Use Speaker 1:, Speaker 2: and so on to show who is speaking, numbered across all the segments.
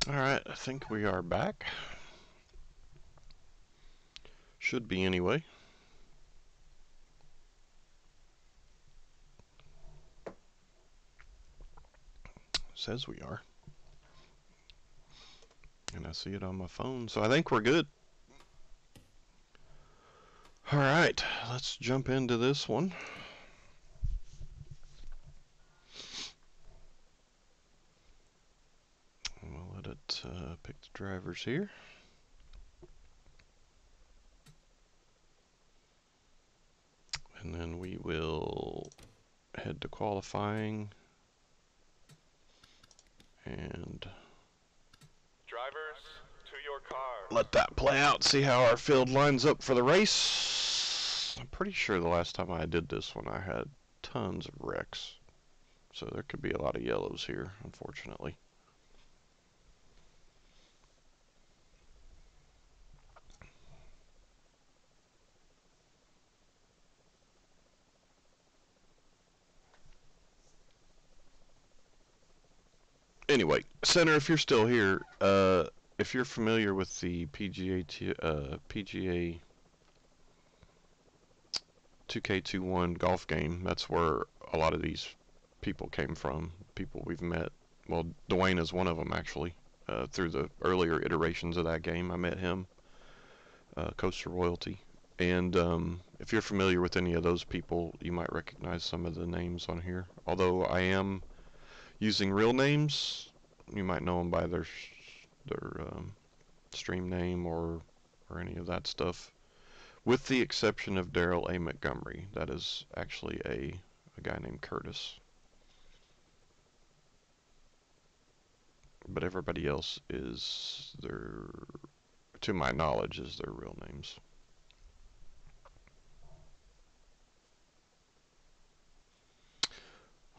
Speaker 1: Alright, I think we are back. Should be anyway. Says we are. And I see it on my phone, so I think we're good. Alright, let's jump into this one. We'll let it pick the drivers here. And then we will head to qualifying and
Speaker 2: drivers to your car.
Speaker 1: Let that play out, see how our field lines up for the race. I'm pretty sure the last time I did this one I had tons of wrecks. So there could be a lot of yellows here, unfortunately. Anyway, Center, if you're still here, if you're familiar with the PGA 2K21 golf game, that's where a lot of these people came from, people we've met. Well, Dwayne is one of them, actually. Through the earlier iterations of that game, I met him, Coaster Royalty. And if you're familiar with any of those people, you might recognize some of the names on here. Although I am using real names, you might know them by their stream name or any of that stuff, with the exception of Daryl A. Montgomery. That is actually a guy named Curtis. But everybody else is to my knowledge, is their real names.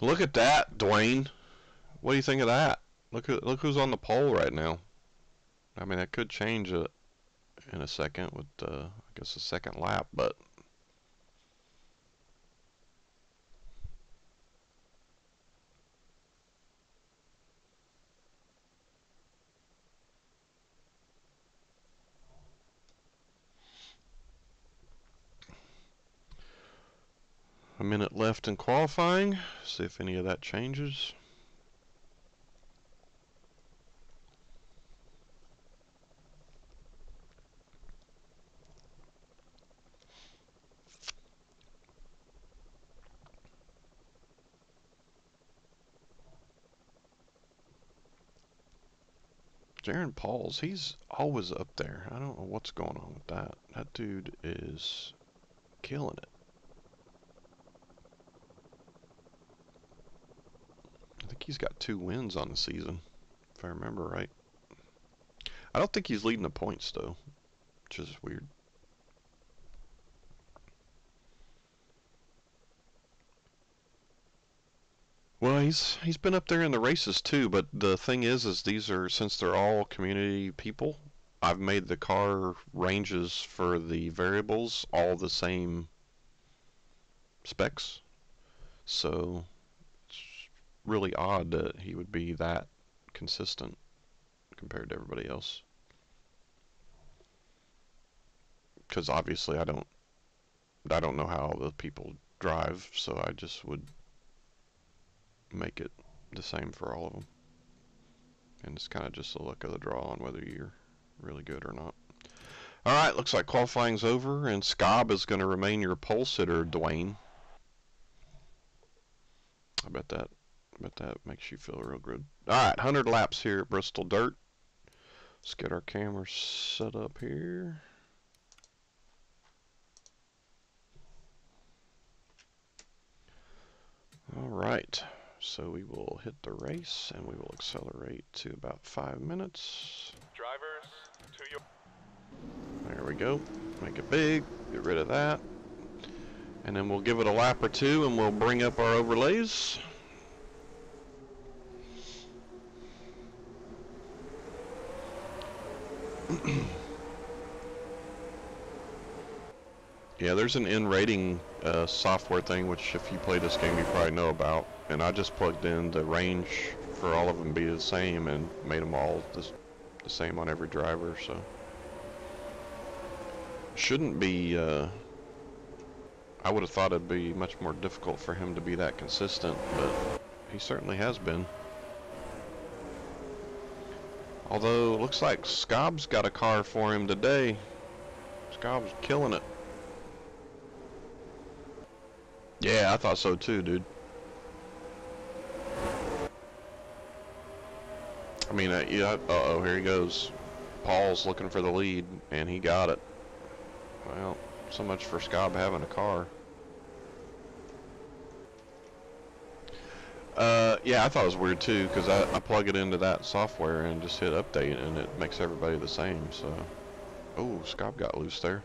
Speaker 1: Look at that, Dwayne. What do you think of that? Look who's on the pole right now. I mean, that could change in a second with I guess the second lap, but a minute left in qualifying. See if any of that changes. Jaron Pauls, he's always up there. I don't know what's going on with that. That dude is killing it. I think he's got 2 wins on the season, if I remember right. I don't think he's leading the points, though, which is weird. Well, he's been up there in the races too, but the thing is these are, since they're all community people, I've made the car ranges for the variables all the same specs. So it's really odd that he would be that consistent compared to everybody else. Because obviously I don't know how the people drive, so I just would make it the same for all of them. And it's kind of just the luck of the draw on whether you're really good or not. Alright, looks like qualifying's over, and Scobb is going to remain your pole sitter, Dwayne. I bet that makes you feel real good. Alright, 100 laps here at Bristol Dirt. Let's get our cameras set up here. Alright, so we will hit the race and we will accelerate to about 5 minutes.
Speaker 2: Drivers to your...
Speaker 1: There we go. Make it big, get rid of that. And then we'll give it a lap or two and we'll bring up our overlays. Yeah, there's an in-rating software thing, which if you play this game you probably know about. And I just plugged in the range for all of them to be the same and made them all this the same on every driver, so shouldn't be. I would have thought it'd be much more difficult for him to be that consistent, but he certainly has been. Although it looks like Scobb's got a car for him today. Scobb's killing it. Yeah, I thought so too, dude. I mean, yeah, uh-oh, here he goes. Paul's looking for the lead, and he got it. Well, so much for Scobb having a car. Yeah, I thought it was weird too, because I plug it into that software and just hit update, and it makes everybody the same, so. Oh, Scobb got loose there.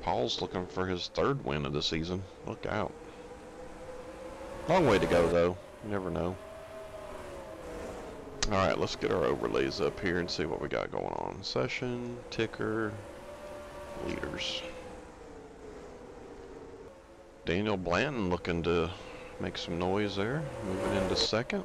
Speaker 1: Paul's looking for his third win of the season. Look out. Long way to go, though. You never know. Alright, let's get our overlays up here and see what we got going on. Session, ticker, leaders. Daniel Blanton looking to make some noise there. Moving into second.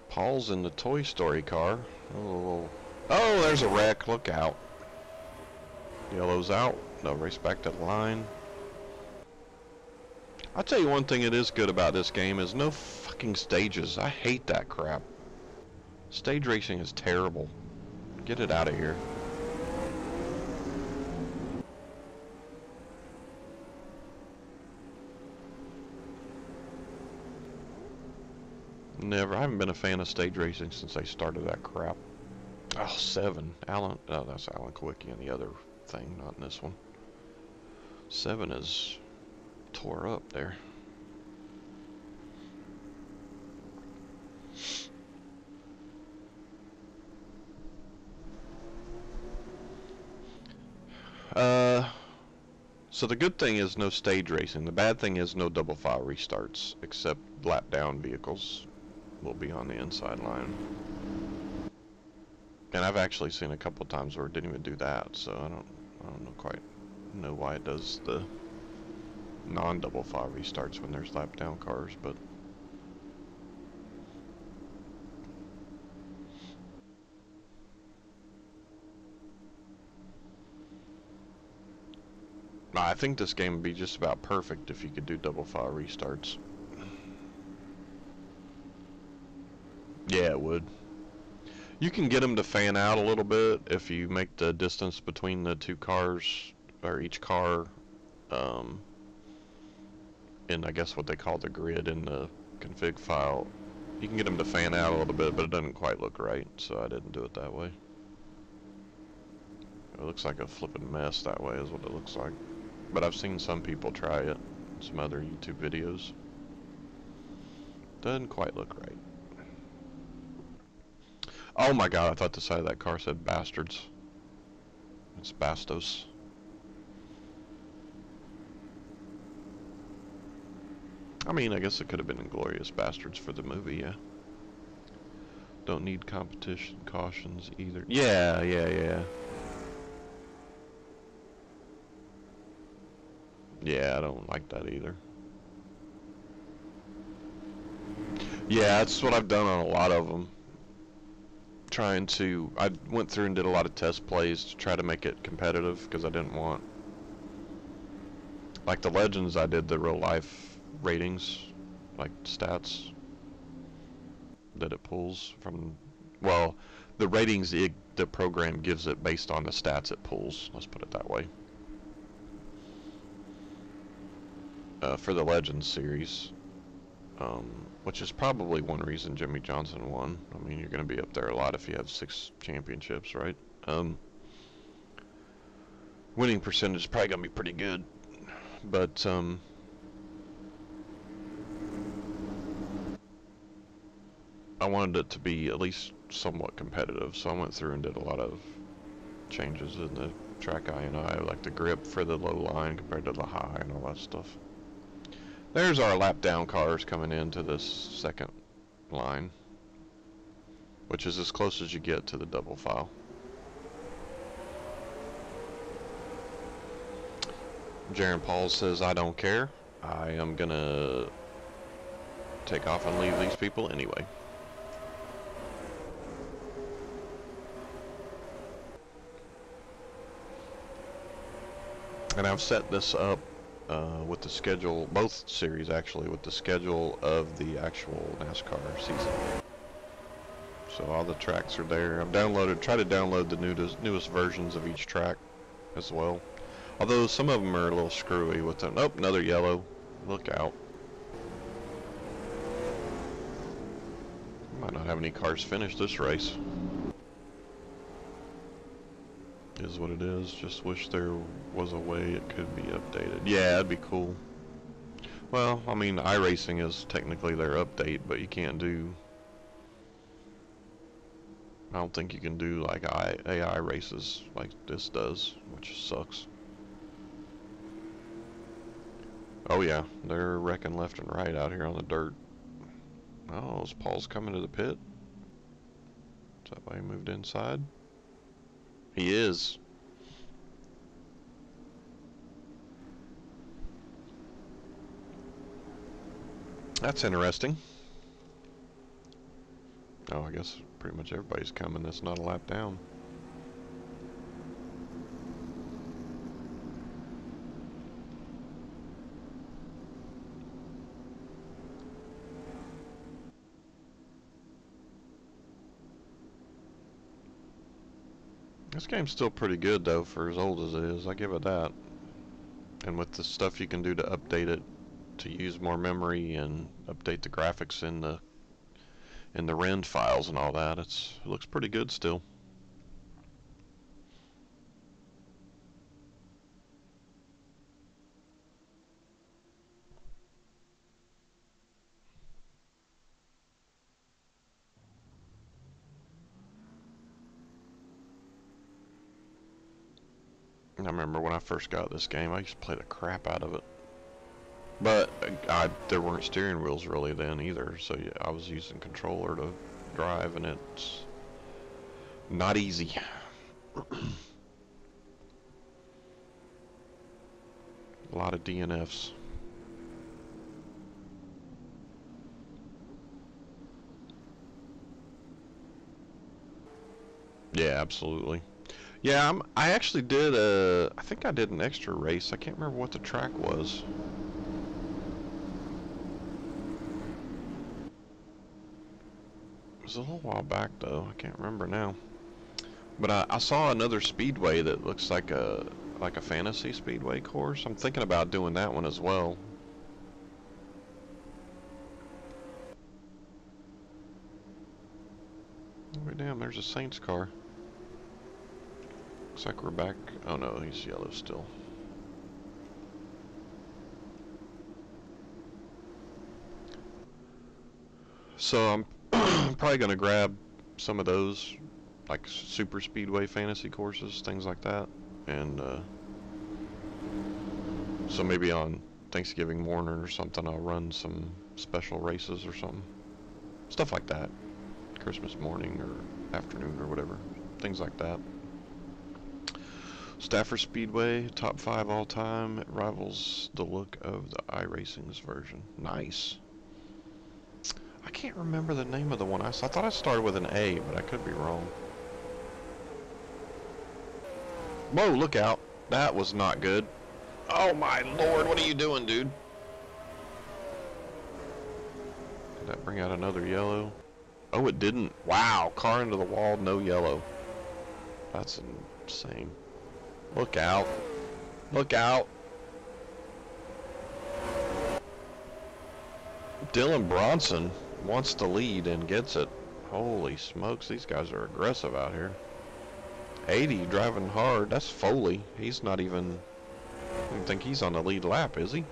Speaker 1: Paul's in the Toy Story car. Oh, there's a wreck. Look out. Yellow's out. No race back to the line. I'll tell you one thing that is good about this game is no fucking stages. I hate that crap. Stage racing is terrible. Get it out of here. Never. I haven't been a fan of stage racing since they started that crap. Oh, 7. Alan. Oh, that's Alan Kowicki in the other thing, not in this one. 7 is tore up there. So the good thing is no stage racing. The bad thing is no double file restarts, except lap down vehicles will be on the inside line. And I've actually seen a couple times where it didn't even do that, so I don't know quite know why it does the non-double file restarts when there's lap down cars, but I think this game would be just about perfect if you could do double file restarts. Yeah, it would. You can get them to fan out a little bit if you make the distance between the two cars, or each car, in I guess what they call the grid in the config file. You can get them to fan out a little bit, but it doesn't quite look right, so I didn't do it that way. It looks like a flipping mess that way is what it looks like. But I've seen some people try it, some other YouTube videos. Doesn't quite look right. Oh my god, I thought the side of that car said bastards. It's Bastos. I mean, I guess it could have been Inglourious Bastards for the movie, yeah. Don't need competition cautions either. Yeah. Yeah, I don't like that either. Yeah, that's what I've done on a lot of them. I went through and did a lot of test plays to try to make it competitive, because I didn't want, like the Legends, I did the real life ratings, like stats that it pulls from, well, the ratings the program gives it based on the stats it pulls, let's put it that way. For the Legends series, which is probably one reason Jimmy Johnson won. I mean, you're going to be up there a lot if you have 6 championships, right? Winning percentage is probably going to be pretty good, but I wanted it to be at least somewhat competitive, so I went through and did a lot of changes in the track I&I, like the grip for the low line compared to the high and all that stuff. There's our lap down cars coming into this second line, which is as close as you get to the double file. Jaron Paul says, I don't care. I am gonna take off and leave these people anyway. And I've set this up with the schedule, both series actually, with the schedule of the actual NASCAR season. So all the tracks are there. I've tried to download the newest versions of each track as well. Although some of them are a little screwy with them. Oh, another yellow. Look out. Might not have any cars finish this race. Is what it is. Just wish there was a way it could be updated. Yeah, that'd be cool. Well, I mean, iRacing is technically their update, but you can't do... I don't think you can do like AI races like this does, which sucks. Oh yeah, they're wrecking left and right out here on the dirt. Oh, is Paul's coming to the pit? Is that why he moved inside? He is. That's interesting. Oh, I guess pretty much everybody's coming. That's not a lap down. This game's still pretty good though for as old as it is. I give it that. And with the stuff you can do to update it to use more memory and update the graphics in the rend files and all that, it looks pretty good still. I remember when I first got this game, I used to play the crap out of it. But there weren't steering wheels really then either, so yeah, I was using controller to drive, and it's not easy. A lot of DNFs. Yeah, absolutely. Yeah, I actually did I think I did an extra race. I can't remember what the track was. It was a little while back though. I can't remember now. But I saw another speedway that looks like a fantasy speedway course. I'm thinking about doing that one as well. Oh, damn, there's a Saints car. Looks like we're back. Oh no, he's yellow still. So I'm probably gonna grab some of those, like super speedway fantasy courses, things like that, and so maybe on Thanksgiving morning or something, I'll run some special races or something, stuff like that. Christmas morning or afternoon or whatever, things like that. Stafford Speedway, top 5 all time. It rivals the look of the iRacing's version. Nice. I can't remember the name of the one I saw. I thought I started with an A, but I could be wrong. Whoa, look out. That was not good. Oh my lord, what are you doing, dude? Did that bring out another yellow? Oh, it didn't. Wow, car into the wall, no yellow. That's insane. Look out. Look out. Dylan Bronson wants the lead and gets it. Holy smokes, these guys are aggressive out here. 80 driving hard. That's Foley. He's not even... I don't think he's on the lead lap, is he?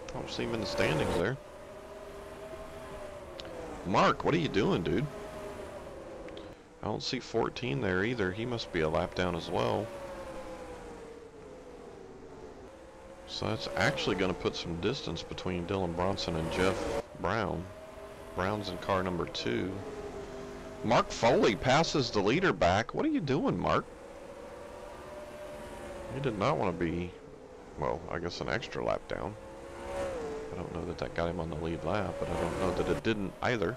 Speaker 1: I don't see him in the standings there. Mark, what are you doing, dude? I don't see 14 there either. He must be a lap down as well. So that's actually going to put some distance between Dylan Bronson and Jeff Brown. Brown's in car number 2. Mark Foley passes the leader back. What are you doing, Mark? You did not want to be well, I guess an extra lap down. I don't know that that got him on the lead lap, but I don't know that it didn't either.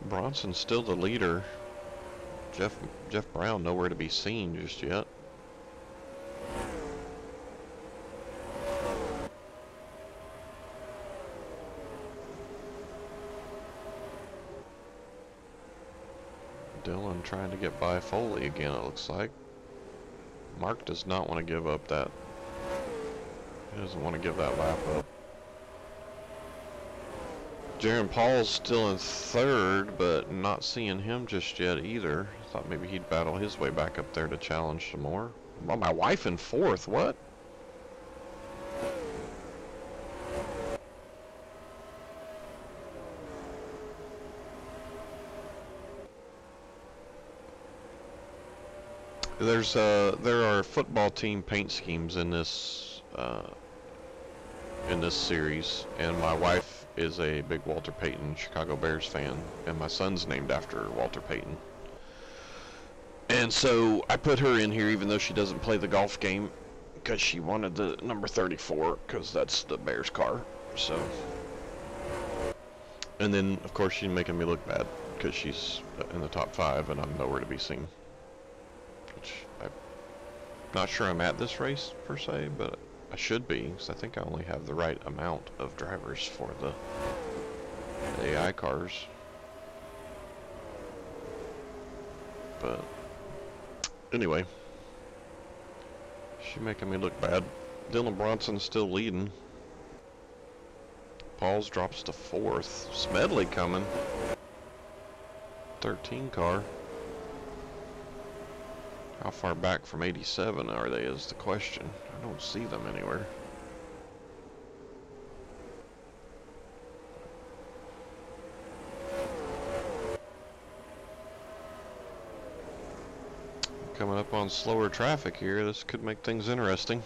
Speaker 1: Bronson's still the leader. Jeff Brown nowhere to be seen just yet. Dylan trying to get by Foley again, it looks like. Mark does not want to give up that. He doesn't want to give that lap up. Jaron Paul's still in third, but not seeing him just yet either. Thought maybe he'd battle his way back up there to challenge some more. Oh, my wife in fourth, what? There are football team paint schemes in this series, and my wife is a big Walter Payton Chicago Bears fan, and my son's named after Walter Payton. And so I put her in here even though she doesn't play the golf game, because she wanted the number 34, because that's the Bears car. So, and then of course she's making me look bad because she's in the top 5 and I'm nowhere to be seen. Which I'm not sure I'm at this race per se, but I should be, because I think I only have the right amount of drivers for the AI cars. But anyway, she's making me look bad. Dylan Bronson's still leading. Pauls drops to 4th. Smedley coming. 13 car. How far back from 87 are they is the question. I don't see them anywhere. Coming up on slower traffic here. This could make things interesting.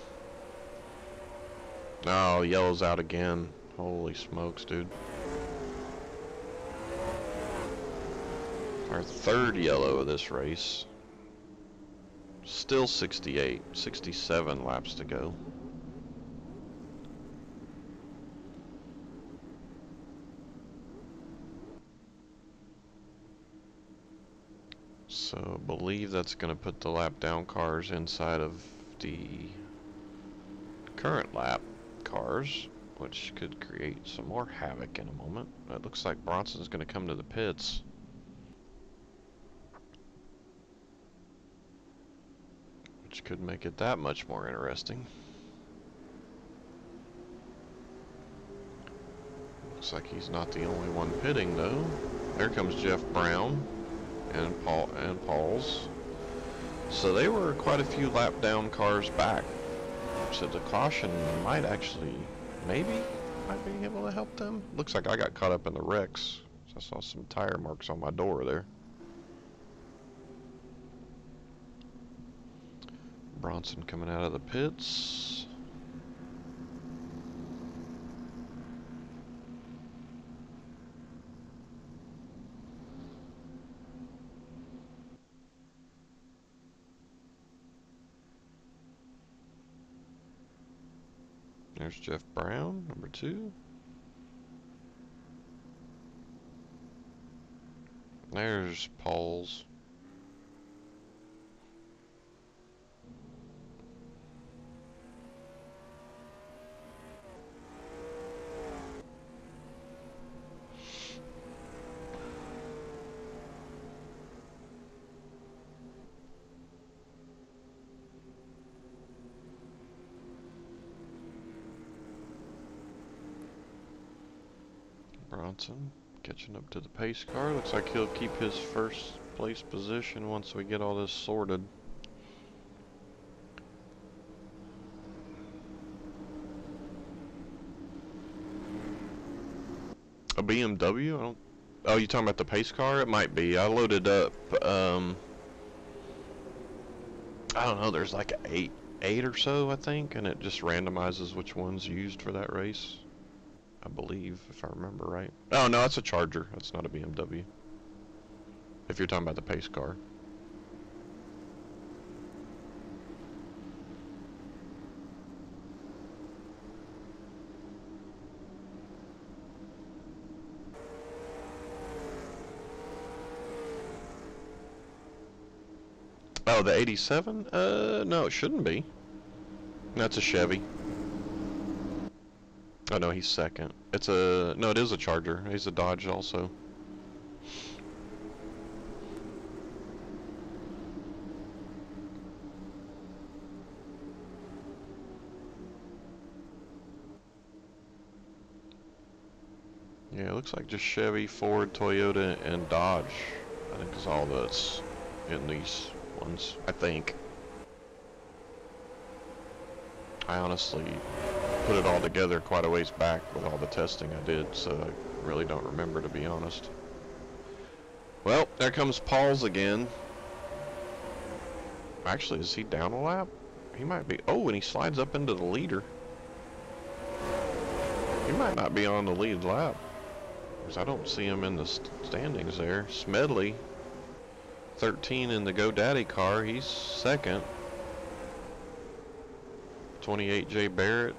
Speaker 1: Oh, yellow's out again. Holy smokes, dude. Our 3rd yellow of this race. Still 68, 67 laps to go. So I believe that's going to put the lap down cars inside of the current lap cars, which could create some more havoc in a moment. It looks like Bronson's going to come to the pits. Which could make it that much more interesting. Looks like he's not the only one pitting though. There comes Jeff Brown and Pauls. So they were quite a few lap down cars back. So the caution might actually, maybe, might be able to help them. Looks like I got caught up in the wrecks. So I saw some tire marks on my door there. Bronson coming out of the pits. There's Jeff Brown, number 2. There's Pauls. Bronson catching up to the pace car. Looks like he'll keep his first place position once we get all this sorted. A BMW? I don't. Oh, you talking about the pace car? It might be. I loaded up. I don't know. There's like eight or so, I think, and it just randomizes which one's used for that race. I believe, if I remember right. Oh, no, it's a Charger. That's not a BMW. If you're talking about the pace car. Oh, the 87? No, it shouldn't be. That's a Chevy. Oh no, he's second. No, it is a Charger. He's a Dodge also. Yeah, it looks like just Chevy, Ford, Toyota, and Dodge. I think is all that's in these ones. I think. I honestly put it all together quite a ways back with all the testing I did, so I really don't remember, to be honest. Well, there comes Paul's again. Actually, is he down a lap? He might be. Oh, and he slides up into the leader. He might not be on the lead lap, because I don't see him in the standings there. Smedley, 13 in the GoDaddy car. He's second. 28 Jay Barrett.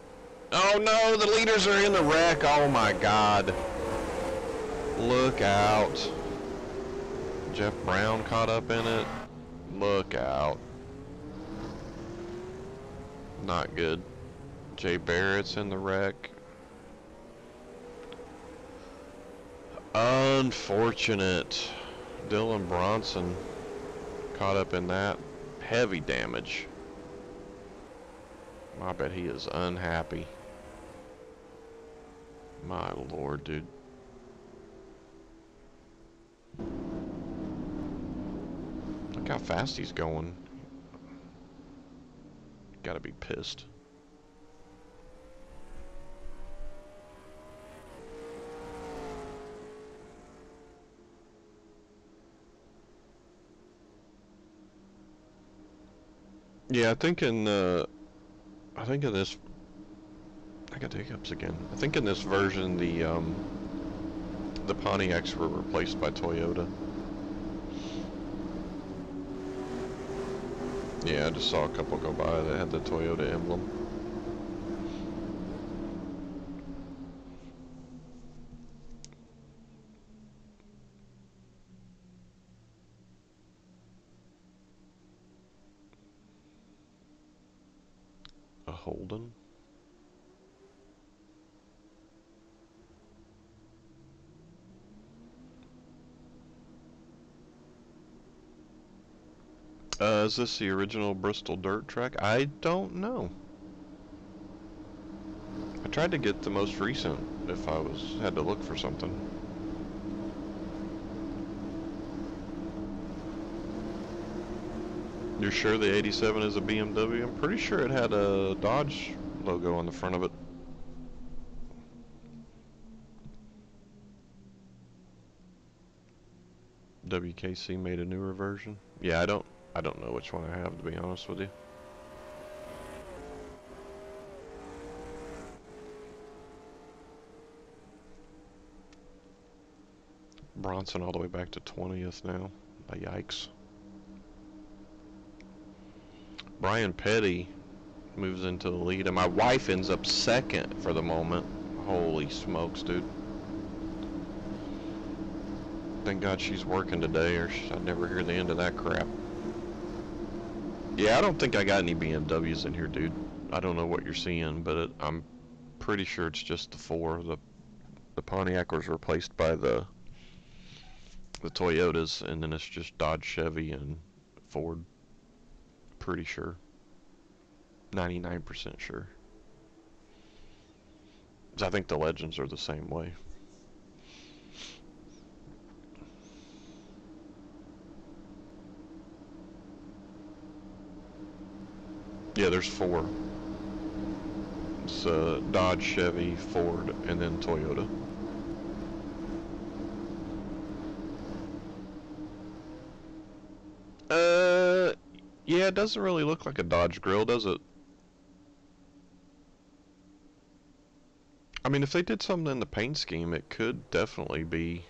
Speaker 1: Oh no, the leaders are in the wreck. Oh my God. Look out. Jeff Brown caught up in it. Look out. Not good. Jay Barrett's in the wreck. Unfortunate. Dylan Bronson caught up in that. Heavy damage. I bet he is unhappy. My lord, dude. Look how fast he's going. Gotta be pissed. Yeah, I think in this, I got hiccups again. I think in this version the Pontiacs were replaced by Toyota. Yeah, I just saw a couple go by that had the Toyota emblem. A Holden. Is this the original Bristol dirt track? I don't know. I tried to get the most recent if I had to look for something. You're sure the 87 is a BMW? I'm pretty sure it had a Dodge logo on the front of it. WKC made a newer version. Yeah, I don't know which one I have, to be honest with you. Bronson all the way back to 20th now. Yikes. Brian Petty moves into the lead, and my wife ends up second for the moment. Holy smokes, dude. Thank God she's working today, or I'd never hear the end of that crap. Yeah, I don't think I got any BMWs in here, dude. I don't know what you're seeing, but I'm pretty sure it's just the 4. The Pontiac was replaced by the Toyotas, and then it's just Dodge, Chevy, and Ford. Pretty sure. 99% sure. 'Cause I think the Legends are the same way. Yeah, there's 4. It's Dodge, Chevy, Ford, and then Toyota. Yeah, it doesn't really look like a Dodge grill, does it? I mean, if they did something in the paint scheme, it could definitely be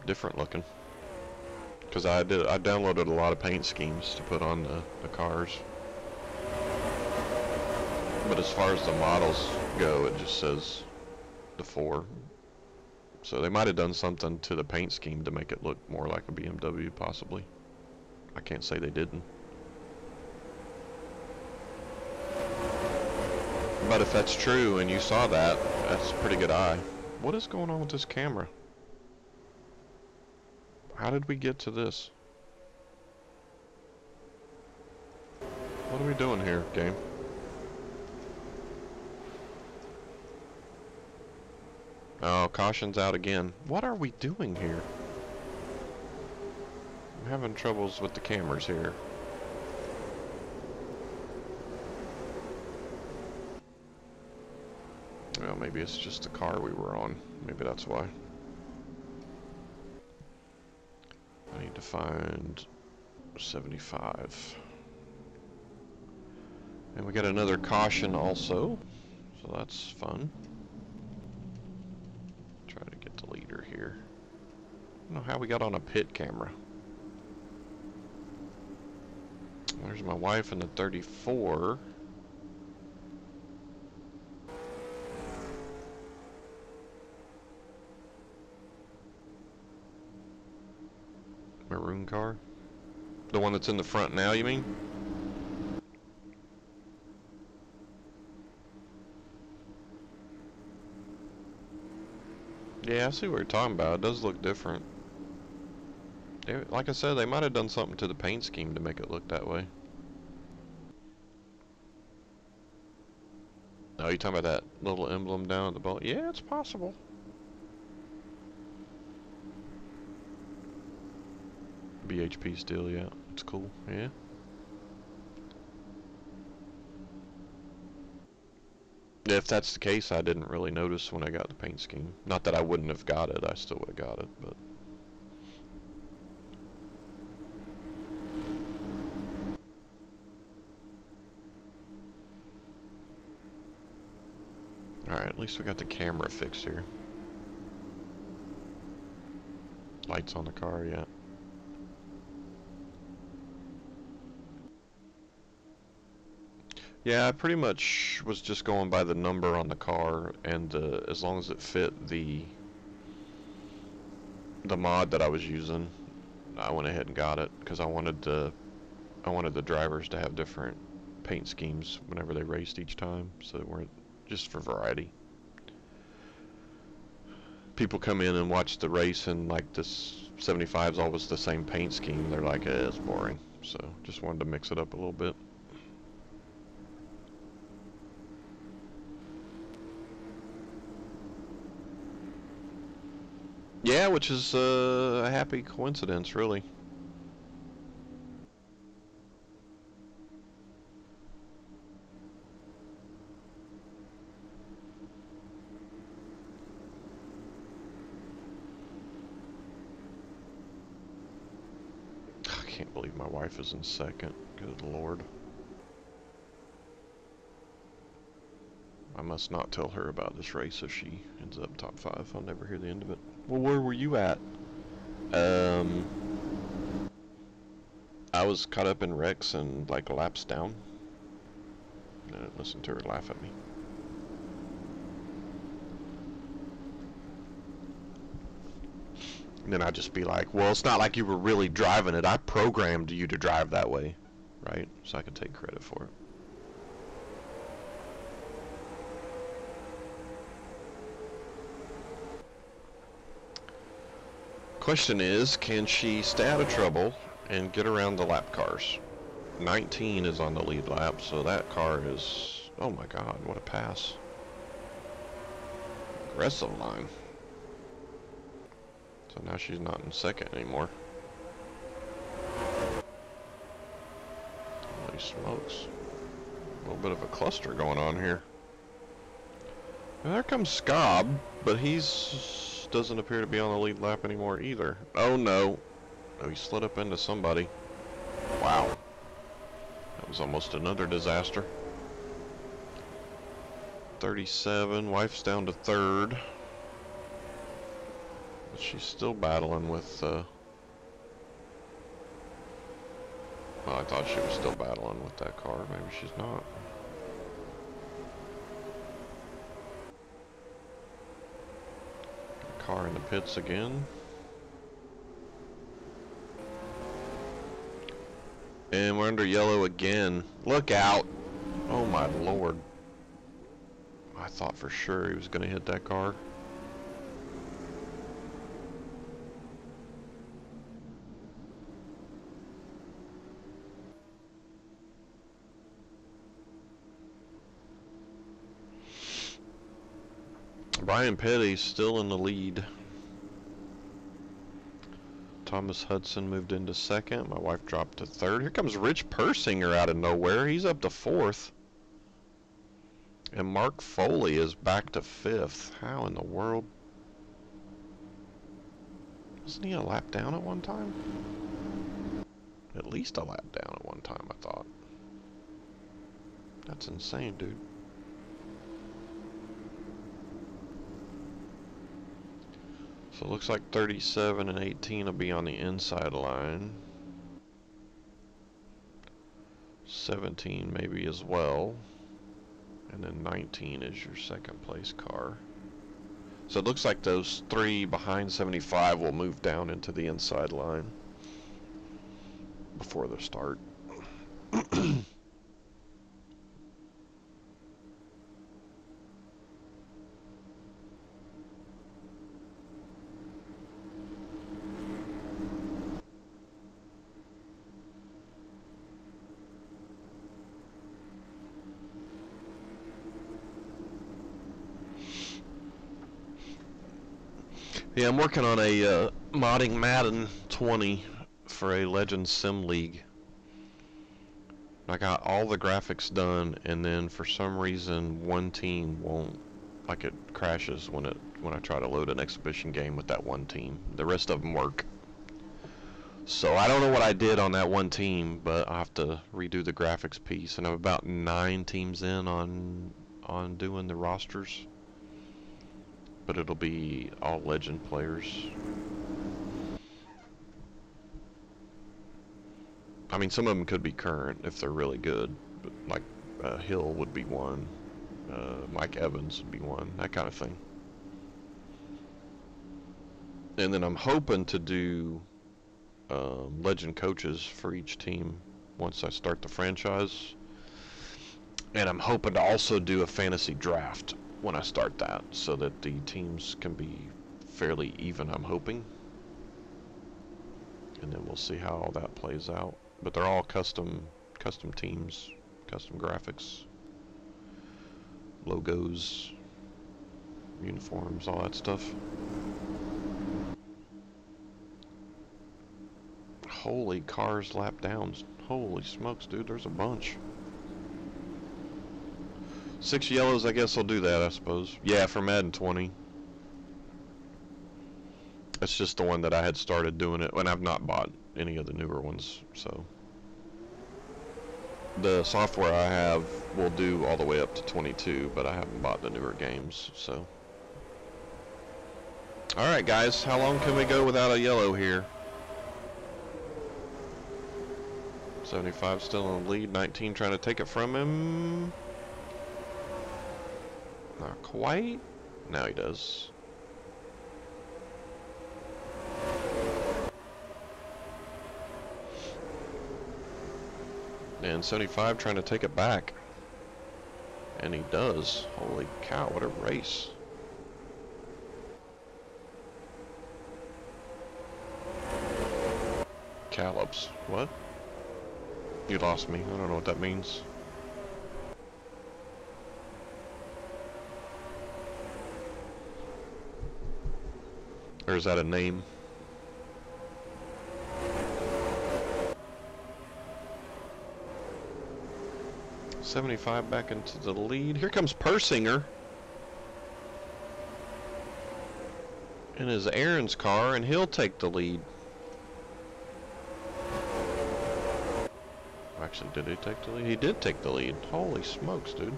Speaker 1: different looking. Because I downloaded a lot of paint schemes to put on the cars. But as far as the models go, it just says the 4. So they might have done something to the paint scheme to make it look more like a BMW, possibly. I can't say they didn't. But if that's true and you saw that, that's a pretty good eye. What is going on with this camera? How did we get to this? What are we doing here, game? Oh, caution's out again. What are we doing here? I'm having troubles with the cameras here. Well, maybe it's just the car we were on. Maybe that's why. I need to find 75. And we got another caution also, so that's fun. Try to get the leader here. I don't know how we got on a pit camera. There's my wife in the 34. Maroon car? The one that's in the front now, you mean? Yeah, I see what you're talking about. It does look different. Like I said, they might have done something to the paint scheme to make it look that way. Oh, you talking about that little emblem down at the bottom? Yeah, it's possible. BHP still, yeah. It's cool, yeah. If that's the case, I didn't really notice when I got the paint scheme. Not that I wouldn't have got it, I still would have got it, but... Alright, at least we got the camera fixed here. Lights on the car, yeah. Yeah, I pretty much was just going by the number on the car, and as long as it fit the mod that I was using, I went ahead and got it because I wanted the drivers to have different paint schemes whenever they raced each time, so they weren't just for variety. People come in and watch the race and like this 75's always the same paint scheme. They're like, it's boring. So just wanted to mix it up a little bit. Yeah, which is a happy coincidence, really. I can't believe my wife is in second. Good Lord. I must not tell her about this race if she ends up top 5. I'll never hear the end of it. Well, where were you at? I was caught up in wrecks and like laps down. I didn't listen to her laugh at me. And then I'd just be like, well, it's not like you were really driving it. I programmed you to drive that way, right? So I could take credit for it. Question is, can she stay out of trouble and get around the lap cars? 19 is on the lead lap, so that car is... Oh my god, what a pass. Aggressive line. So now she's not in second anymore. Holy smokes. A little bit of a cluster going on here. And there comes Scobb, but he's... doesn't appear to be on the lead lap anymore either. Oh no. Oh, he slid up into somebody. Wow. That was almost another disaster. 37, wife's down to third. But she's still battling with, well, I thought she was still battling with that car. Maybe she's not. Car in the pits again. And we're under yellow again. Look out. Oh my lord. I thought for sure he was going to hit that car. Brian Petty's still in the lead. Thomas Hudson moved into second. My wife dropped to third. Here comes Rich Persinger out of nowhere. He's up to fourth. And Mark Foley is back to fifth. How in the world? Wasn't he a lap down at one time? At least a lap down at one time, I thought. That's insane, dude. So it looks like 37 and 18 will be on the inside line. 17 maybe as well. And then 19 is your second place car. So it looks like those three behind 75 will move down into the inside line before the start. Yeah, I'm working on a modding Madden 20 for a Legends Sim League. I got all the graphics done, and then for some reason one team won't, like it crashes when I try to load an exhibition game with that one team. The rest of them work. So I don't know what I did on that one team, but I have to redo the graphics piece, and I'm about 9 teams in on doing the rosters. But it'll be all legend players. I mean, some of them could be current if they're really good, but like Hill would be one, Mike Evans would be one, that kind of thing. And then I'm hoping to do legend coaches for each team once I start the franchise. And I'm hoping to also do a fantasy draft when I start that, so that the teams can be fairly even, I'm hoping. And then we'll see how all that plays out. But they're all custom teams, custom graphics, logos, uniforms, all that stuff. Holy cars lap downs. Holy smokes, dude, there's a bunch. 6 yellows, I guess I'll do that, I suppose. Yeah, for Madden 20. That's just the one that I had started doing it, and I've not bought any of the newer ones, so. The software I have will do all the way up to 22, but I haven't bought the newer games, so. Alright guys, how long can we go without a yellow here? 75 still in the lead, 19 trying to take it from him. Not quite. Now he does. And 75 trying to take it back. And he does. Holy cow, what a race. Callops. What? You lost me. I don't know what that means. Or is that a name? .75 back into the lead. Here comes Persinger in his Aaron's car, and he'll take the lead. Actually, did he take the lead? He did take the lead. Holy smokes, dude.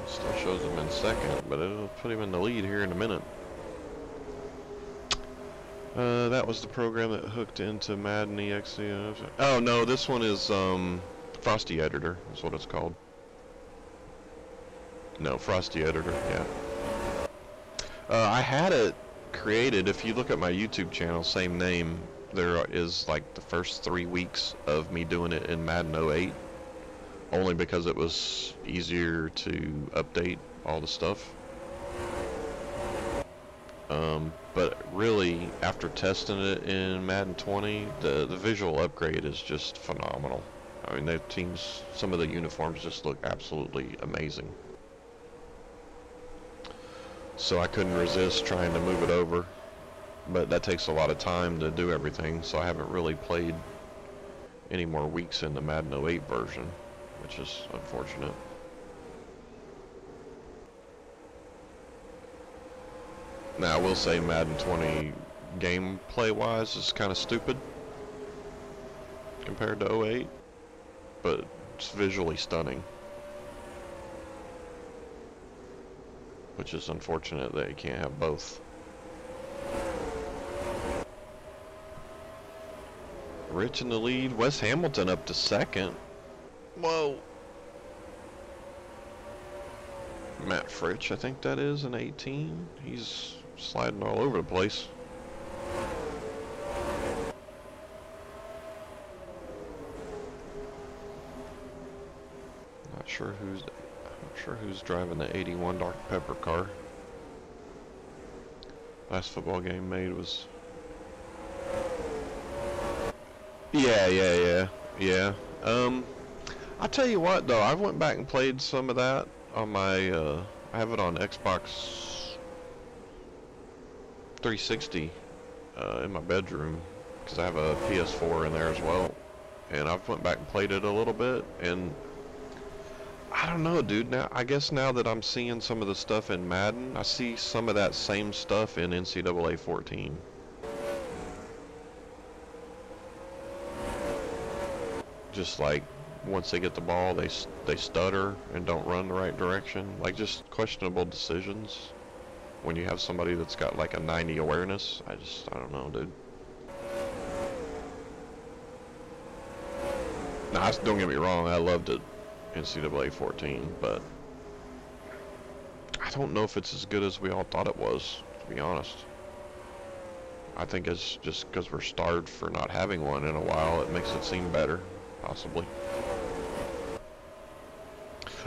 Speaker 1: Still shows him in second, but it'll put him in the lead here in a minute. That was the program that hooked into Madden EXE. Oh no, this one is Frosty Editor, is what it's called. No, Frosty Editor, yeah. I had it created. If you look at my YouTube channel, same name, there is like the first 3 weeks of me doing it in Madden 08, only because it was easier to update all the stuff. But really, after testing it in Madden 20, the visual upgrade is just phenomenal. I mean, the teams, some of the uniforms just look absolutely amazing. So I couldn't resist trying to move it over, but that takes a lot of time to do everything, so I haven't really played any more weeks in the Madden 08 version, which is unfortunate. Now, I will say Madden 20 gameplay-wise is kind of stupid compared to 08, but it's visually stunning. Which is unfortunate that you can't have both. Rich in the lead, Wes Hamilton up to second. Whoa. Matt Fritch, I think that is, in 18. He's sliding all over the place. Not sure who's driving the 81 Dr. Pepper car. Last football game made was... Yeah. I'll tell you what though, I went back and played some of that on my, I have it on Xbox 360 in my bedroom, because I have a PS4 in there as well. And I've went back and played it a little bit, and I don't know, dude. Now, I guess now that I'm seeing some of the stuff in Madden, I see some of that same stuff in NCAA 14. Just like, once they get the ball, they stutter and don't run the right direction. Like, just questionable decisions. When you have somebody that's got like a 90 awareness, I don't know, dude. Now, don't get me wrong, I loved it. NCAA 14, but I don't know if it's as good as we all thought it was, to be honest. I think it's just because we're starved for not having one in a while, it makes it seem better, possibly.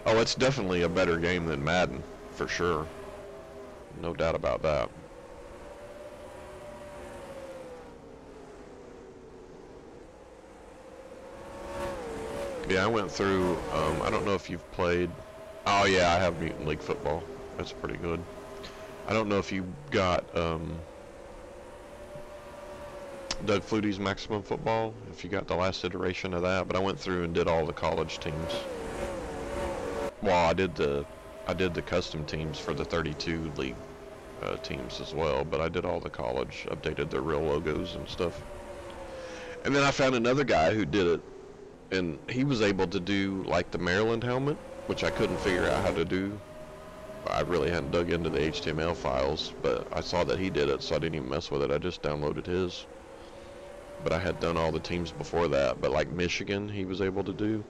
Speaker 1: Oh, it's definitely a better game than Madden, for sure. No doubt about that. Yeah, I went through, I don't know if you've played, oh yeah, I have Mutant League Football. That's pretty good. I don't know if you got, Doug Flutie's Maximum Football, if you got the last iteration of that, but I went through and did all the college teams. Well, I did the custom teams for the 32 league teams as well, but I did all the college, updated their real logos and stuff. And then I found another guy who did it, and he was able to do like the Maryland helmet, which I couldn't figure out how to do. I really hadn't dug into the HTML files, but I saw that he did it, so I didn't even mess with it. I just downloaded his. But I had done all the teams before that, but like Michigan, he was able to do.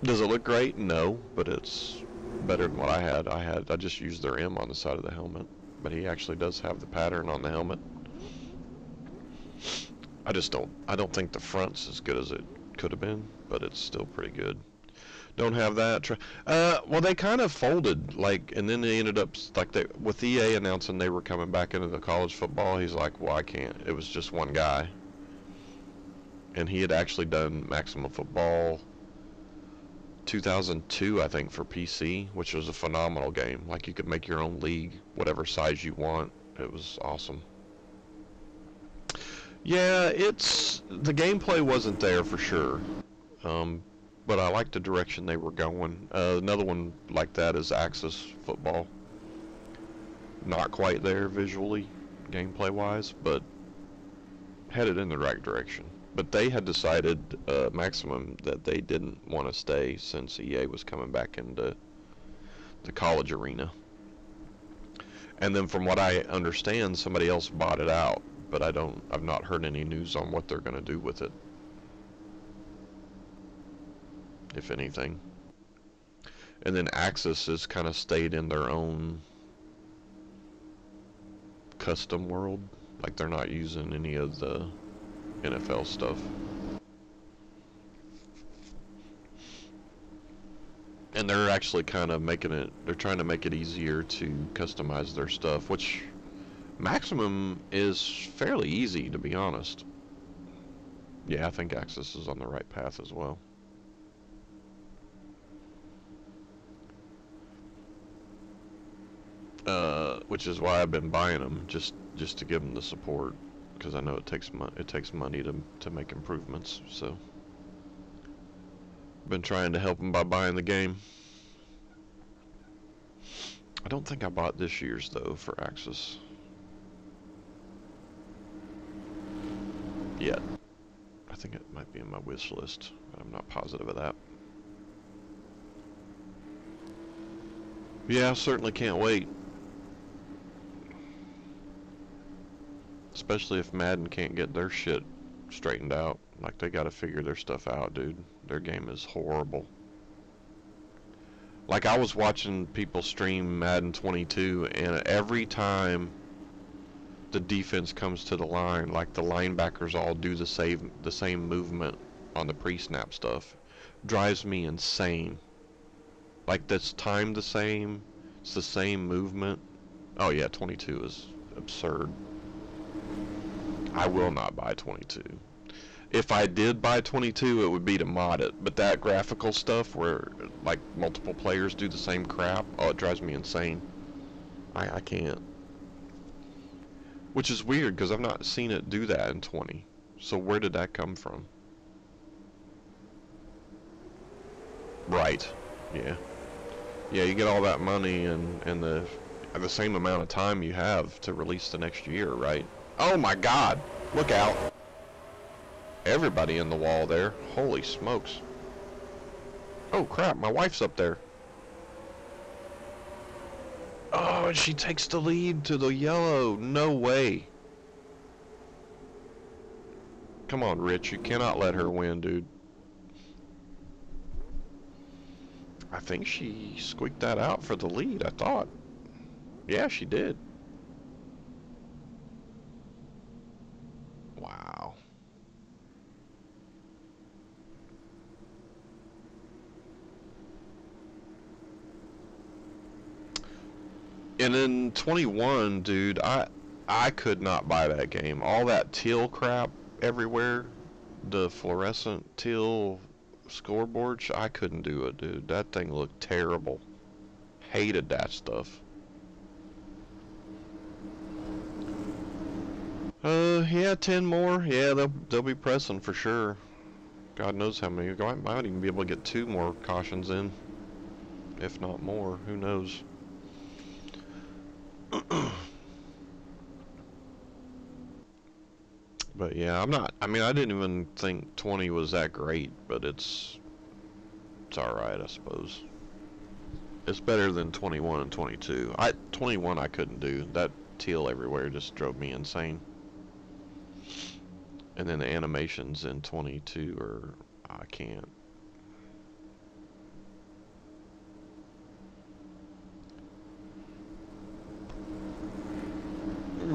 Speaker 1: Does it look great? No, but it's better than what I had. I just used their M on the side of the helmet, but he actually does have the pattern on the helmet. I don't think the front's as good as it could have been, but it's still pretty good. Don't have that. Well, they kind of folded, like, and then they ended up, like, with EA announcing they were coming back into the college football, he's like, well, I can't. It was just one guy. And he had actually done Maximum Football 2002, I think, for PC, which was a phenomenal game. Like, you could make your own league, whatever size you want. It was awesome. Yeah, the gameplay wasn't there for sure. But I liked the direction they were going. Another one like that is Axis Football. Not quite there visually, gameplay-wise, but headed in the right direction. But they had decided, Maximum, that they didn't want to stay since EA was coming back into the college arena. And then from what I understand, somebody else bought it out, but I've not heard any news on what they're going to do with it, if anything. And then Axis has kind of stayed in their own custom world. Like they're not using any of the NFL stuff. And they're actually kind of they're trying to make it easier to customize their stuff, which Maximum is fairly easy, to be honest. Yeah, I think Axis is on the right path as well. Which is why I've been buying them, just to give them the support, because I know it takes money to make improvements. So, been trying to help them by buying the game. I don't think I bought this year's though for Axis yet. I think it might be in my wish list, but I'm not positive of that. Yeah, I certainly can't wait. Especially if Madden can't get their shit straightened out. Like, they gotta figure their stuff out, dude. Their game is horrible. Like, I was watching people stream Madden 22, and every time the defense comes to the line, like, the linebackers all do the same movement on the pre-snap stuff. Drives me insane. Like, that's timed the same. It's the same movement. Oh yeah, 22 is absurd. I will not buy 22. If I did buy 22, it would be to mod it. But that graphical stuff where, like, multiple players do the same crap, oh, it drives me insane. I can't. Which is weird, because I've not seen it do that in 20. So where did that come from? Right. Yeah. Yeah, you get all that money and the same amount of time you have to release the next year, right? Oh my God! Look out! Everybody in the wall there. Holy smokes. Oh crap, my wife's up there. Oh, and she takes the lead to the yellow. No way. Come on, Rich, you cannot let her win, dude. I think she squeaked that out for the lead, I thought. Yeah, she did. Wow. And in 21, dude, I could not buy that game. All that teal crap everywhere, the fluorescent teal scoreboard, I couldn't do it, dude. That thing looked terrible. Hated that stuff. Yeah, 10 more. Yeah, they'll be pressing for sure. God knows how many. I might even be able to get 2 more cautions in, if not more. Who knows? But yeah, I mean, I didn't even think 20 was that great, but it's alright, I suppose. It's better than 21 and 22. 21 I couldn't do. That teal everywhere just drove me insane. And then the animations in 22 are, I can't.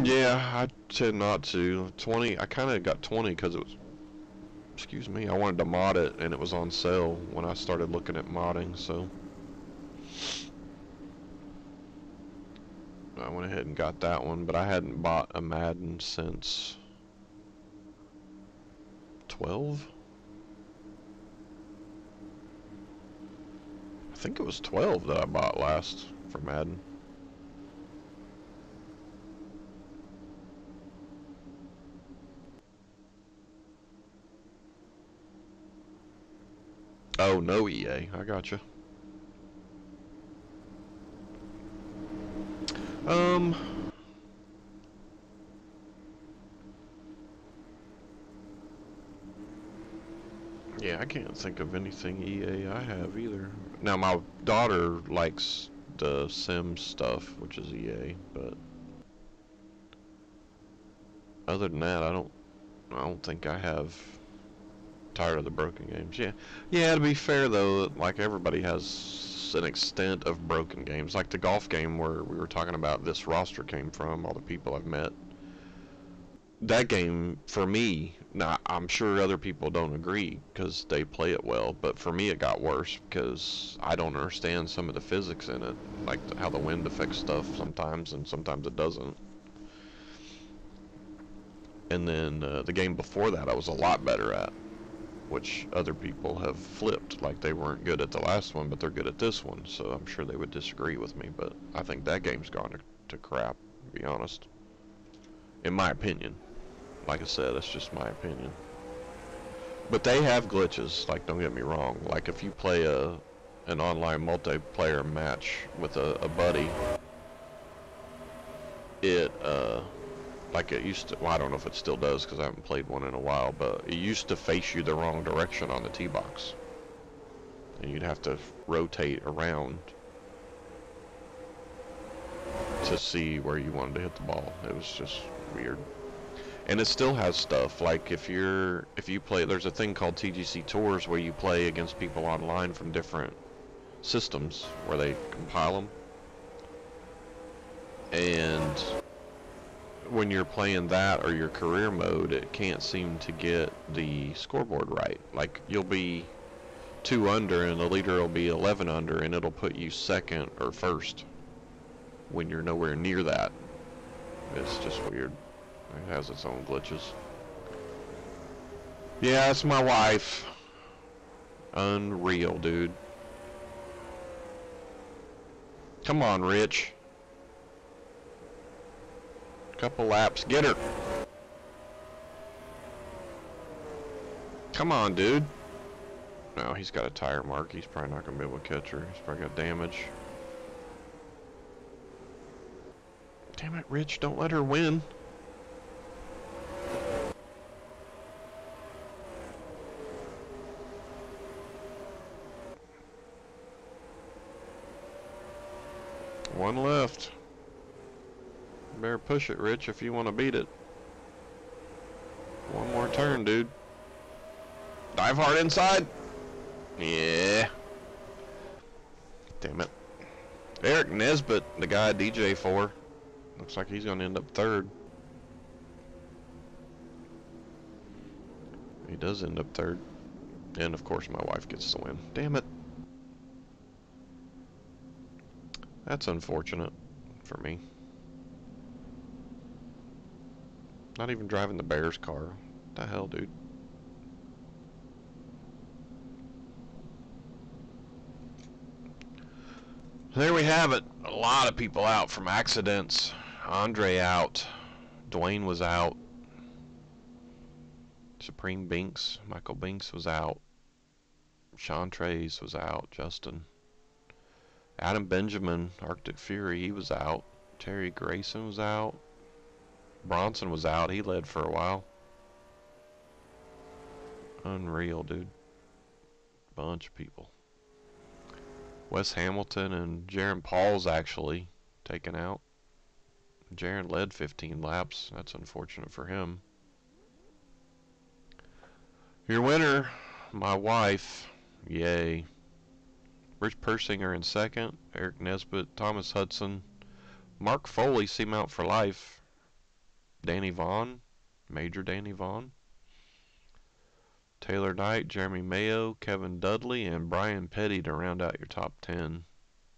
Speaker 1: Yeah, I tend not to. 20, I kind of got 20 because it was, excuse me, I wanted to mod it and it was on sale when I started looking at modding, so I went ahead and got that one, but I hadn't bought a Madden since 12? I think it was 12 that I bought last for Madden. Oh, no EA. I gotcha. Yeah, I can't think of anything EA I have either. Now, my daughter likes the Sims stuff, which is EA, but other than that, I don't think I have. Tired of the broken games. Yeah. Yeah, to be fair though, like everybody has an extent of broken games. Like the golf game where we were talking about this roster came from, all the people I've met. That game, for me, now I'm sure other people don't agree because they play it well, but for me it got worse because I don't understand some of the physics in it, like how the wind affects stuff sometimes and sometimes it doesn't. And then the game before that I was a lot better at, which other people have flipped. Like they weren't good at the last one, but they're good at this one, so I'm sure they would disagree with me, but I think that game's gone to crap, to be honest. In my opinion. Like I said, that's just my opinion. But they have glitches, like don't get me wrong. Like if you play an online multiplayer match with a buddy, it like it used to, well I don't know if it still does because I haven't played one in a while, but it used to face you the wrong direction on the tee box. And you'd have to rotate around to see where you wanted to hit the ball. It was just weird. And it still has stuff like if you play, there's a thing called TGC Tours where you play against people online from different systems where they compile them. And when you're playing that or your career mode, it can't seem to get the scoreboard right. Like you'll be 2 under and the leader will be 11 under and it'll put you second or first when you're nowhere near that. It's just weird. It has its own glitches. Yeah, it's my wife. Unreal, dude. Come on, Rich. Couple laps. Get her. Come on, dude. No, he's got a tire mark. He's probably not going to be able to catch her. He's probably got damage. Damn it, Rich. Don't let her win. One left. Better push it, Rich, if you want to beat it. One more turn, dude. Dive hard inside. Yeah. Damn it. Eric Nesbitt, the guy I DJ for, looks like he's going to end up third. He does end up third. And of course my wife gets the win. Damn it. That's unfortunate for me. Not even driving the Bears car. What the hell, dude? There we have it. A lot of people out from accidents. Andre out. Dwayne was out. Supreme Binks, Michael Binks was out. Sean Trays was out. Justin. Adam Benjamin, Arctic Fury, he was out. Terry Grayson was out. Bronson was out. He led for a while. Unreal, dude. Bunch of people. Wes Hamilton and Jaron Paul's actually taken out. Jaron led 15 laps. That's unfortunate for him. Your winner, my wife. Yay. Rich Persinger in second. Eric Nesbitt, Thomas Hudson. Mark Foley, seem out for life. Danny Vaughn, Major Danny Vaughn. Taylor Knight, Jeremy Mayo, Kevin Dudley, and Brian Petty to round out your top 10.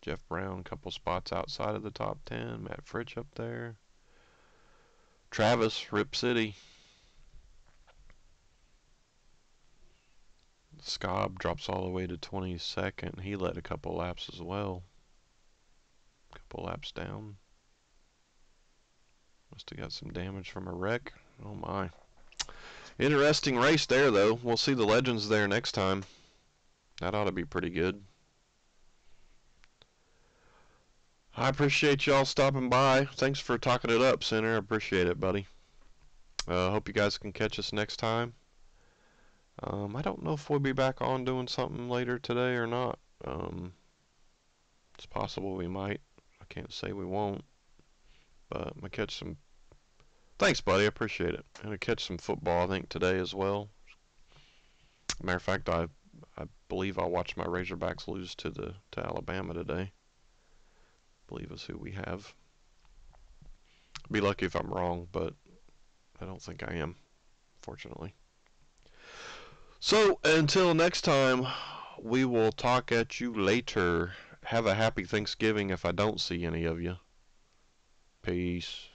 Speaker 1: Jeff Brown, couple spots outside of the top 10. Matt Fritch up there. Travis, Rip City. Scobb drops all the way to 22nd. He led a couple laps as well. Couple laps down. Must have got some damage from a wreck. Oh my. Interesting race there, though. We'll see the legends there next time. That ought to be pretty good. I appreciate y'all stopping by. Thanks for talking it up, Center. I appreciate it, buddy. Hope you guys can catch us next time. I don't know if we'll be back on doing something later today or not. It's possible we might. I can't say we won't. But I'm going to catch some... Thanks, buddy. I appreciate it. I'm going to catch some football, I think, today as well. Matter of fact, I I believe I'll watch my Razorbacks lose to Alabama today. I believe is who we have. Be lucky if I'm wrong, but I don't think I am, fortunately. So until next time, we will talk at you later. Have a happy Thanksgiving if I don't see any of you. Peace.